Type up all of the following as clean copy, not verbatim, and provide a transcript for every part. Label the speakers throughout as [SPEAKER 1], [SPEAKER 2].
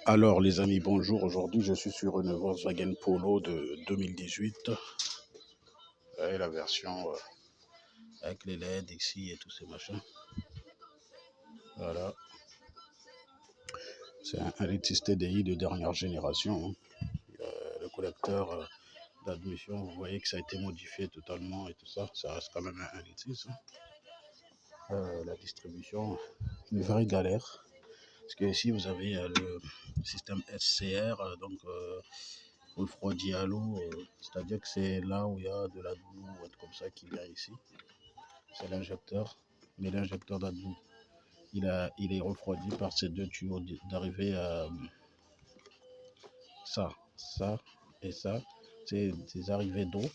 [SPEAKER 1] Alors les amis, bonjour. Aujourd'hui, je suis sur une Volkswagen Polo de 2018 et la version avec les LED ici et tous ces machins. Voilà, c'est un Litis TDI de dernière génération, hein. Le collecteur d'admission, vous voyez que ça a été modifié totalement et tout ça. Ça reste quand même un Litis, hein. La distribution, une vraie galère. Parce que ici, vous avez le système SCR, donc refroidi à l'eau, c'est-à-dire que c'est là où il y a de la boue, un truc comme ça qui vient ici. C'est l'injecteur, mais l'injecteur d'AdBlue, il est refroidi par ces deux tuyaux d'arrivée à ça et ça. C'est des arrivées d'eau,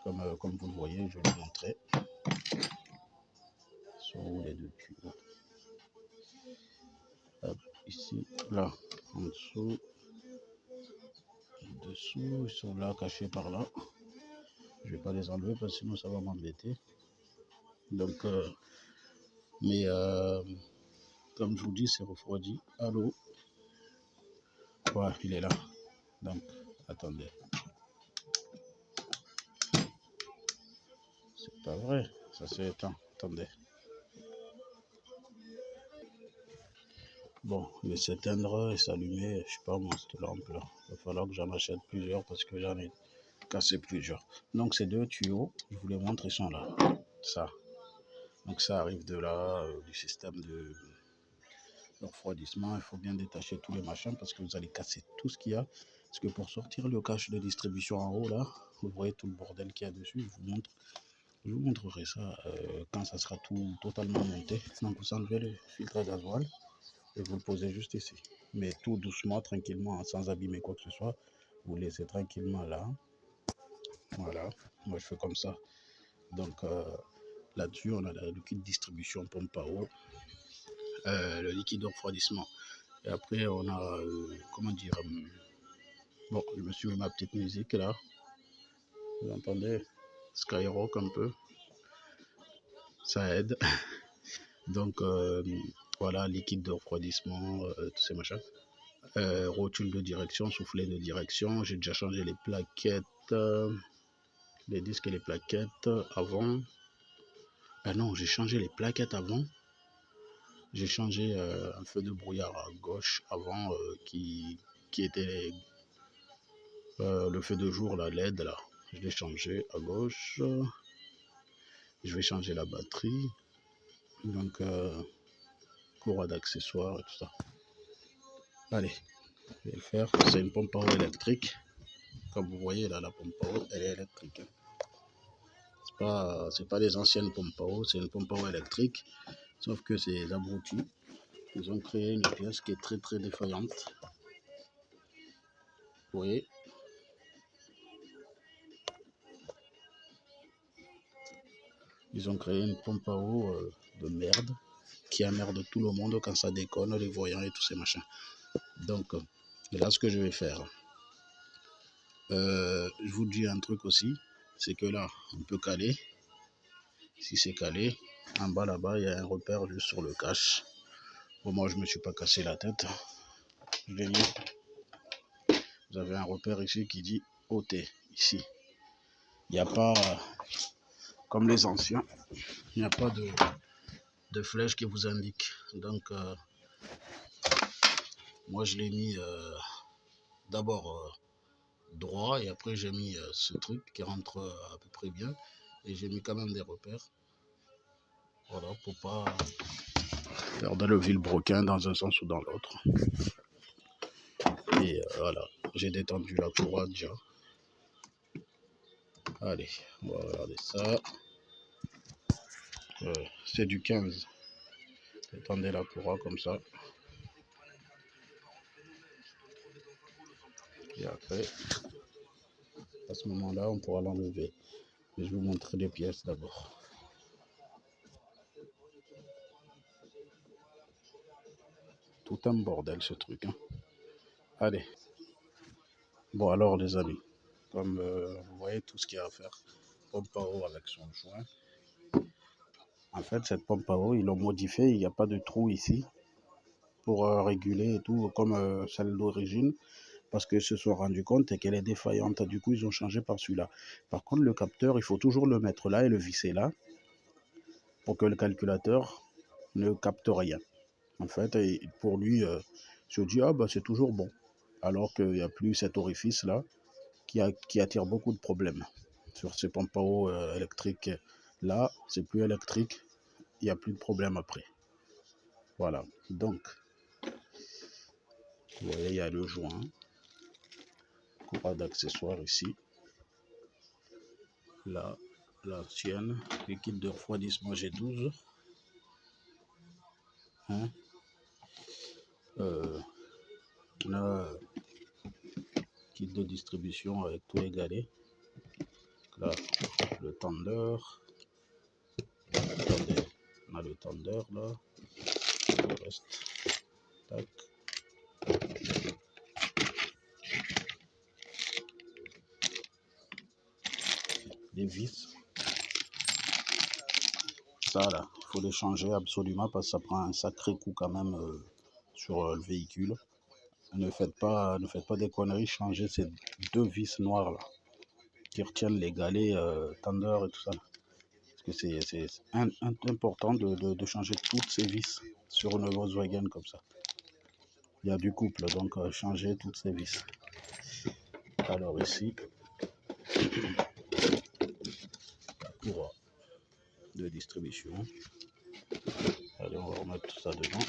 [SPEAKER 1] comme vous le voyez, je vais vous montrer. Sont où les deux tuyaux? Hop, ici, là, en dessous, dessous, ils sont là, cachés par là. Je vais pas les enlever parce que sinon ça va m'embêter. Donc, mais comme je vous dis, c'est refroidi à l'eau. Ouais, il est là. Donc, attendez. C'est pas vrai. Ça s'est éteint. Attendez. Bon, il va s'éteindre et s'allumer. Je sais pas moi, cette lampe-là. Il va falloir que j'en achète plusieurs parce que j'en ai cassé plusieurs. Donc, ces deux tuyaux, je vous les montre, ils sont là. Ça. Donc, ça arrive de là, du système de refroidissement. Il faut bien détacher tous les machins parce que vous allez casser tout ce qu'il y a. Parce que pour sortir le cache de distribution en haut, là, vous voyez tout le bordel qu'il y a dessus. Je vous montrerai ça quand ça sera tout totalement monté. Donc vous enlevez le filtre à gasoil et vous le posez juste ici. Mais tout doucement, tranquillement, sans abîmer quoi que ce soit. Vous laissez tranquillement là. Voilà, moi je fais comme ça. Donc là-dessus, on a le liquide distribution pompe à eau, le liquide de refroidissement. Et après, on a, comment dire, bon, je me suis mis ma petite musique là. Vous entendez? Skyrock un peu. Ça aide. Donc voilà, liquide de refroidissement, tous ces machins. Rotule de direction, soufflet de direction. J'ai déjà changé les plaquettes, les disques et les plaquettes avant. Ah non, j'ai changé les plaquettes avant. J'ai changé un feu de brouillard à gauche avant qui était le feu de jour, la LED là. Je l'ai changé à gauche. Je vais changer la batterie. Donc courroie d'accessoires et tout ça. Allez, je vais le faire. C'est une pompe à eau électrique. Comme vous voyez là, la pompe à eau, elle est électrique. C'est pas les anciennes pompes à eau, c'est une pompe à eau électrique. Sauf que ces abrutis, ils ont créé une pièce qui est très très défaillante. Vous voyez? Ils ont créé une pompe à eau de merde qui emmerde tout le monde quand ça déconne, les voyants et tous ces machins. Donc, là, ce que je vais faire, je vous dis un truc aussi, c'est que là, on peut caler. Si c'est calé, en bas là-bas, il y a un repère juste sur le cache. Bon, moi, je me suis pas cassé la tête. Je l'ai mis. Vous avez un repère ici qui dit OT, ici. Il n'y a pas, comme les anciens, il n'y a pas de flèche qui vous indique. Donc, moi, je l'ai mis d'abord droit et après, j'ai mis ce truc qui rentre à peu près bien. Et j'ai mis quand même des repères. Voilà, pour pas faire de le vilebrequin dans un sens ou dans l'autre. Et voilà, j'ai détendu la courroie déjà. Allez, on va regarder ça. C'est du 15. Détendez la courroie comme ça. Et après, à ce moment-là, on pourra l'enlever. Mais je vais vous montrer les pièces d'abord. Tout un bordel ce truc, hein. Allez. Bon alors les amis, comme vous voyez tout ce qu'il y a à faire. Pompe à eau avec son joint. En fait, cette pompe à eau, ils l'ont modifiée, il n'y a pas de trou ici. pour réguler et tout, comme celle d'origine, parce qu'ils se sont rendus compte qu'elle est défaillante. Du coup, ils ont changé par celui-là. Par contre, le capteur, il faut toujours le mettre là et le visser là pour que le calculateur ne capte rien. En fait, et pour lui, se dit, ah bah c'est toujours bon. Alors qu'il n'y a plus cet orifice-là qui attire beaucoup de problèmes. Sur ces pompes à eau électriques, là, c'est plus électrique, il n'y a plus de problème après. Voilà, donc, vous voyez, il y a le joint, courant d'accessoires ici. Là, l'ancienne, liquide de refroidissement G12. Hein? On a kit de distribution avec tout égalé. Là, le tendeur. Attendez, on a le tendeur là. Le reste. Tac. Les vis. Ça là, il faut les changer absolument parce que ça prend un sacré coup quand même sur le véhicule. Ne faites pas des conneries, changez ces deux vis noires là qui retiennent les galets, tendeurs et tout ça. Parce que c'est important de changer toutes ces vis sur une Volkswagen comme ça. Il y a du couple, donc changer toutes ces vis. Alors ici, courroie de distribution. Allez, on va remettre tout ça dedans.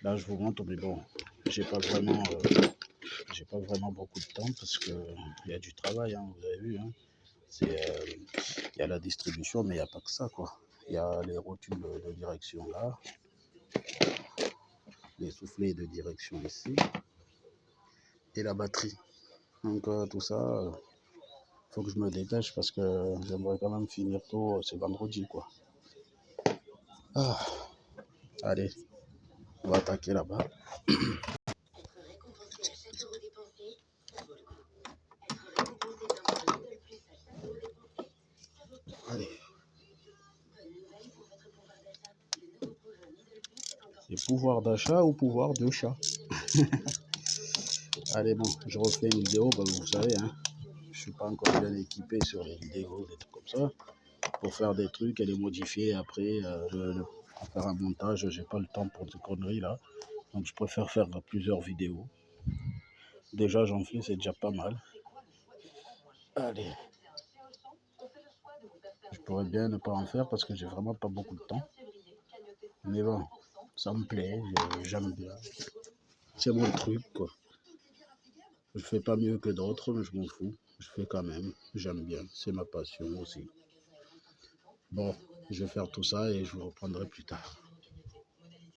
[SPEAKER 1] Là, je vous montre, mais bon, j'ai pas vraiment beaucoup de temps parce que il y a du travail, hein, vous avez vu. Hein. Il y a la distribution, mais il n'y a pas que ça, quoi. Il y a les rotules de direction là, les soufflets de direction ici, et la batterie. Donc tout ça, faut que je me dépêche parce que j'aimerais quand même finir tôt, c'est vendredi, quoi. Ah, allez, on va attaquer là-bas. Allez. C'est pouvoir d'achat ou pouvoir de chat. Allez, bon, je refais une vidéo, comme vous savez, hein. Je suis pas encore bien équipé sur les vidéos, des trucs comme ça. Pour faire des trucs et les modifier après, faire un montage, j'ai pas le temps pour des conneries là. Donc je préfère faire plusieurs vidéos. Déjà j'en fais, c'est déjà pas mal. Allez. Je pourrais bien ne pas en faire parce que j'ai vraiment pas beaucoup de temps. Mais bon, ça me plaît, j'aime bien. C'est mon truc, quoi. Je fais pas mieux que d'autres, mais je m'en fous. Je fais quand même. J'aime bien. C'est ma passion aussi. Bon, je vais faire tout ça et je vous reprendrai plus tard.